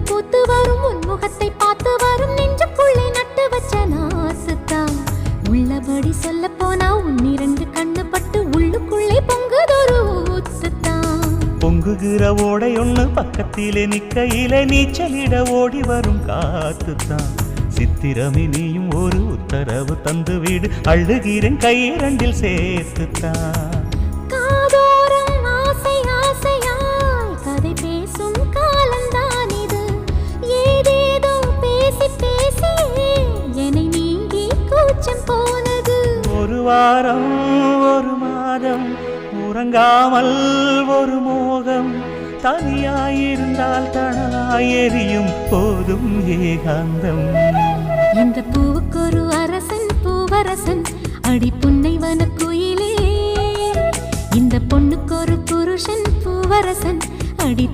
பூத்து வரும் உன்முகத்தை பார்த்து வரும் நெஞ்சுக்குள்ளே நட்டு வச்ச நாசுத்தான் உள்ளபடி சொல்ல போனா உன்னிரண்டு கண்ணு பட்டு உள்ளுக்குள்ளே பொங்குதொரு ஊத்துத்தான் பொங்குகிற ஓடை ஒண்ணு பக்கத்திலே நிக்கையிலே நீச்சலிட ஓடி வரும் காத்துத்தான் சித்திரமே நீயும் ஒரு உத்தரவு தந்து வீடு அழுகிறேன் கையிரண்டில் சேர்த்துத்தான் காதோரம் ஆசை ஆசையாய் கதை பேசும் காலந்தான் இது ஏதேதோ பேசி பேசி என்னை நீங்கி கூச்சம் போனது ஒரு வாரம் ஒரு மாதம் உறங்காமல் ஒரு மோகம் தனியாயிருந்தால் தனலாய் எரியும் போதும் ஏகாந்தம் இந்த பூவுக்கு ஒரு அரசன் பூவரசன் அடி புன்னைவன குயிலே இந்த பொண்ணுக்கு ஒரு புருஷன் பூவரசன் அடி